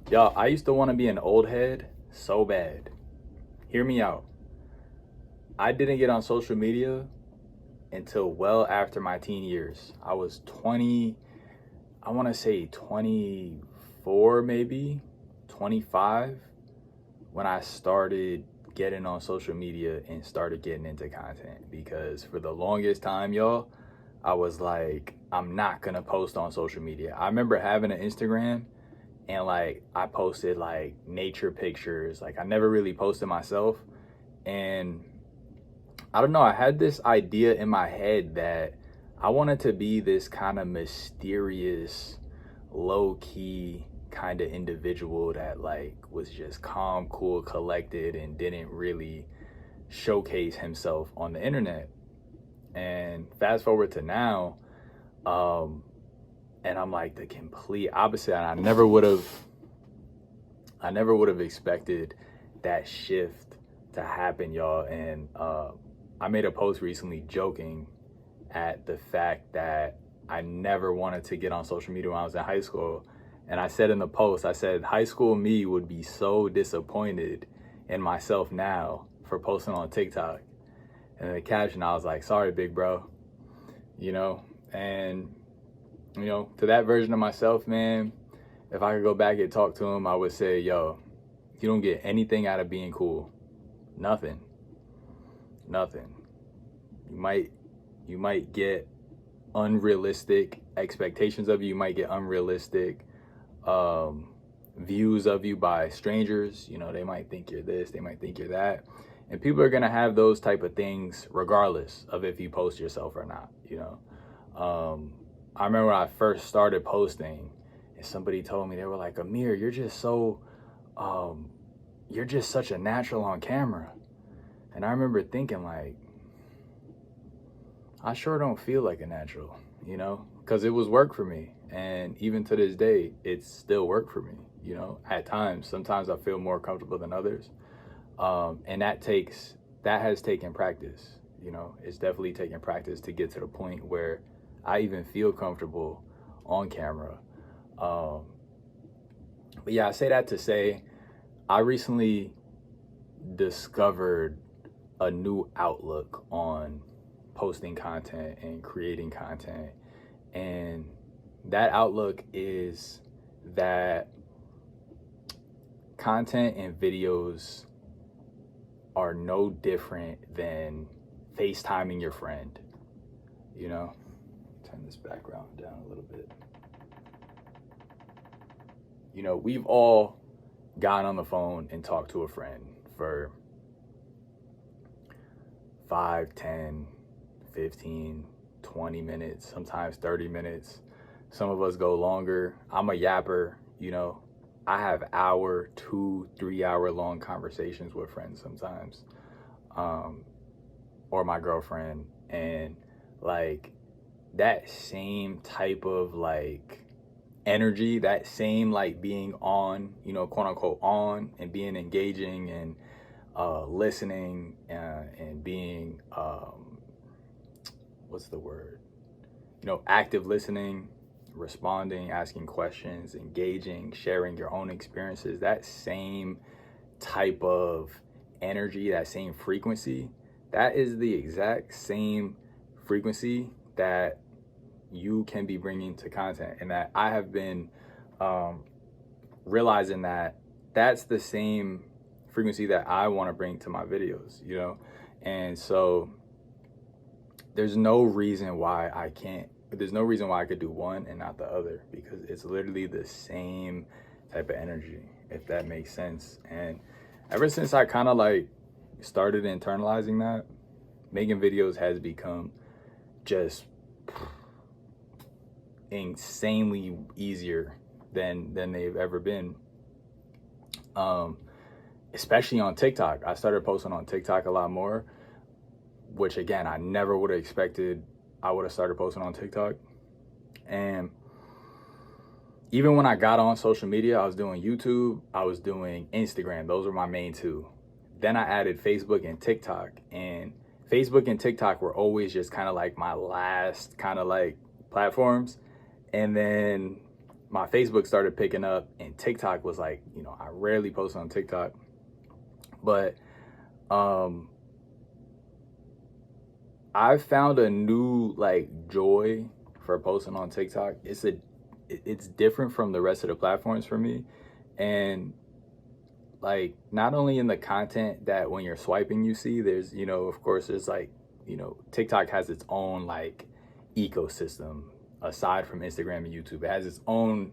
Y'all, I used to want to be an old head so bad. Hear me out. I didn't get on social media until well after my teen years. I was 20, I want to say 24, maybe 25, when I started getting on social media and started getting into content. Because for the longest time, y'all, I was like, I'm not gonna post on social media. I remember having an Instagram and like I posted like nature pictures. Like I never really posted myself. And I don't know, I had this idea in my head that I wanted to be this kind of mysterious, low key kind of individual that like was just calm, cool, collected, and didn't really showcase himself on the internet. And fast forward to now, and I'm like the complete opposite. And I never would have expected that shift to happen, y'all. And I made a post recently joking at the fact that I never wanted to get on social media when I was in high school. And I said in the post, I said, high school me would be so disappointed in myself now for posting on TikTok. And in the caption, I was like, sorry, big bro, you know? And, you know, to that version of myself, man, if I could go back and talk to him, I would say, yo, you don't get anything out of being cool. Nothing. Nothing. You might get unrealistic expectations of you. You might get unrealistic views of you by strangers. You know, they might think you're this, they might think you're that. And people are gonna have those type of things regardless of if you post yourself or not, you know. I remember when I first started posting and somebody told me, they were like, Amir, you're just such a natural on camera. And I remember thinking like, I sure don't feel like a natural, you know, because it was work for me. And even to this day, it's still work for me, you know, at times. Sometimes I feel more comfortable than others. And that has taken practice, you know, it's definitely taken practice to get to the point where I even feel comfortable on camera. But yeah, I say that to say, I recently discovered a new outlook on posting content and creating content. And that outlook is that content and videos are no different than FaceTiming your friend, you know? Turn this background down a little bit. You know, we've all gotten on the phone and talked to a friend for 5, 10, 15, 20 minutes, sometimes 30 minutes. Some of us go longer. I'm a yapper, you know. I have hour, 2, 3 hour long conversations with friends sometimes, or my girlfriend. And like that same type of like energy, that same like being on, you know, quote unquote on, and being engaging and listening and being, what's the word? You know, active listening, responding, asking questions, engaging, sharing your own experiences, that same type of energy, that same frequency, that is the exact same frequency that you can be bringing to content. And that I have been realizing that that's the same frequency that I want to bring to my videos, you know? And so there's no reason why I could do one and not the other, because it's literally the same type of energy, if that makes sense. And ever since I kind of like started internalizing that, making videos has become just insanely easier than they've ever been. Especially on TikTok. I started posting on TikTok a lot more, which again, I never would have expected I would have started posting on TikTok. And even when I got on social media, I was doing YouTube, I was doing Instagram. Those were my main two. Then I added Facebook and TikTok, and Facebook and TikTok were always just kind of like my last kind of like platforms. And then my Facebook started picking up, and TikTok was like, you know, I rarely post on TikTok, but I found a new like joy for posting on TikTok. It's different from the rest of the platforms for me, and like not only in the content that when you're swiping you see, there's, you know, of course there's like, you know, TikTok has its own like ecosystem aside from Instagram and YouTube. It has its own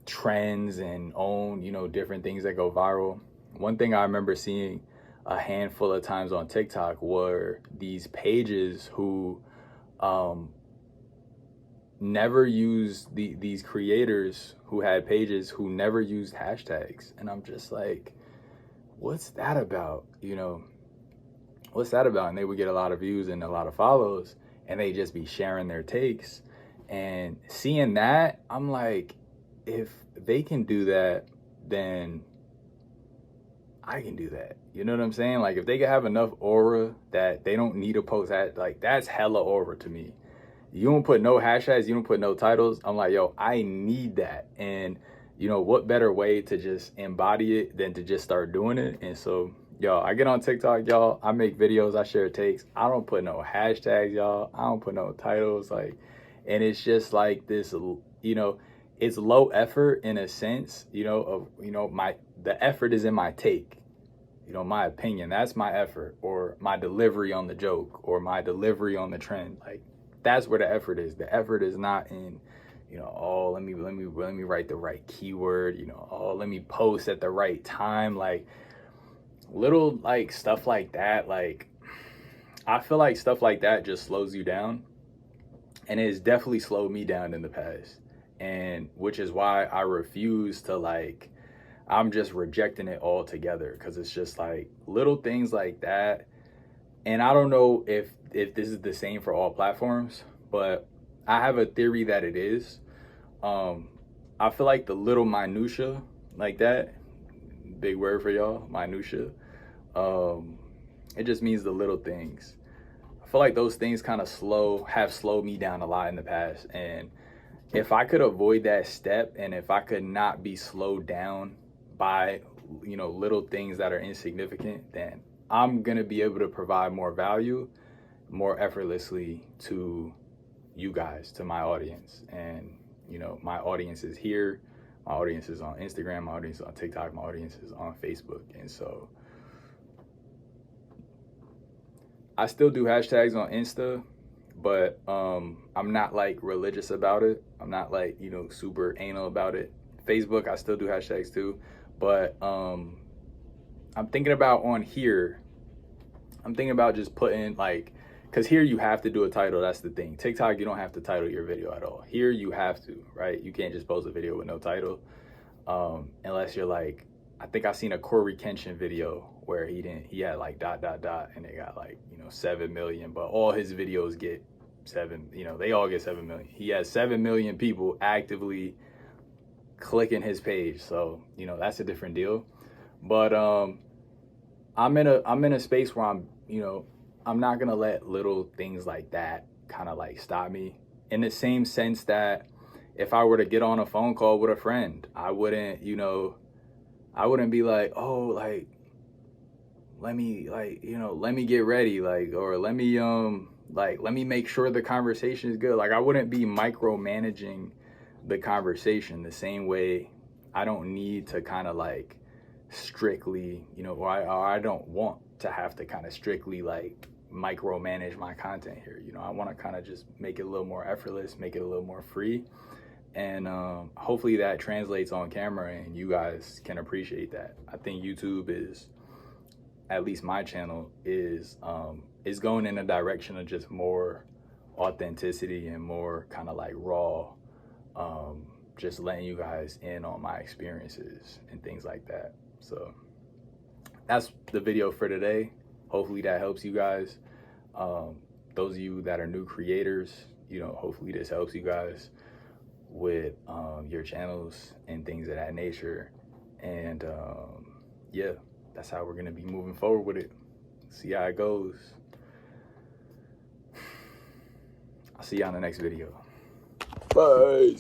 trends and own, you know, different things that go viral. One thing I remember seeing a handful of times on TikTok were these pages who never used these creators who had pages who never used hashtags. And I'm just like, what's that about? You know, what's that about? And they would get a lot of views and a lot of follows, and they just be sharing their takes. And seeing that, I'm like, if they can do that, then I can do that. You know what I'm saying? Like, if they can have enough aura that they don't need to post that, like, that's hella aura to me. You don't put no hashtags, you don't put no titles. I'm like, yo, I need that. And, you know, what better way to just embody it than to just start doing it? And so, yo, I get on TikTok, y'all. I make videos, I share takes. I don't put no hashtags, y'all. I don't put no titles. Like, and it's just like this, you know, it's low effort in a sense, you know, of, you know, the effort is in my take, you know, my opinion. That's my effort, or my delivery on the joke, or my delivery on the trend. Like, that's where the effort is. The effort is not in, you know, oh, let me write the right keyword, you know, oh, let me post at the right time. Like, little like stuff like that. Like, I feel like stuff like that just slows you down, and it's definitely slowed me down in the past. And which is why I refuse to, like, I'm just rejecting it altogether, because it's just like little things like that. And I don't know if this is the same for all platforms, but I have a theory that it is. I feel like the little minutia like that, big word for y'all, minutia. It just means the little things. I feel like those things kind of have slowed me down a lot in the past. And if I could avoid that step, and if I could not be slowed down by, you know, little things that are insignificant, then I'm going to be able to provide more value more effortlessly to you guys, to my audience. And, you know, my audience is here, my audience is on Instagram, my audience is on TikTok, my audience is on Facebook. And so I still do hashtags on Insta, but I'm not like religious about it. I'm not like, you know, super anal about it. Facebook, I still do hashtags too, but I'm thinking about on here, I'm thinking about just putting like, because here you have to do a title. That's the thing. TikTok, you don't have to title your video at all. Here you have to, right? You can't just post a video with no title, unless you're like, I think I seen a Corey Kenshin video where he had like ... and they got like, you know, 7 million, but all his videos get 7, you know, they all get 7 million. He has 7 million people actively clicking his page. So, you know, that's a different deal. But I'm in a space where I'm, you know, I'm not gonna let little things like that kind of like stop me, in the same sense that if I were to get on a phone call with a friend, I wouldn't, you know, I wouldn't be like, oh, like, let me, like, you know, let me get ready, like, or let me let me make sure the conversation is good. Like, I wouldn't be micromanaging the conversation the same way. I don't need to kind of like strictly, you know, or I don't want to have to kind of strictly like micromanage my content here. You know, I want to kind of just make it a little more effortless, make it a little more free. And hopefully that translates on camera and you guys can appreciate that. I think YouTube is, at least my channel is going in a direction of just more authenticity and more kind of like raw, just letting you guys in on my experiences and things like that. So that's the video for today. Hopefully that helps you guys. Those of you that are new creators, you know, hopefully this helps you guys with your channels and things of that nature. And yeah, that's how we're gonna be moving forward with it. See how it goes. I'll see you on the next video. Bye.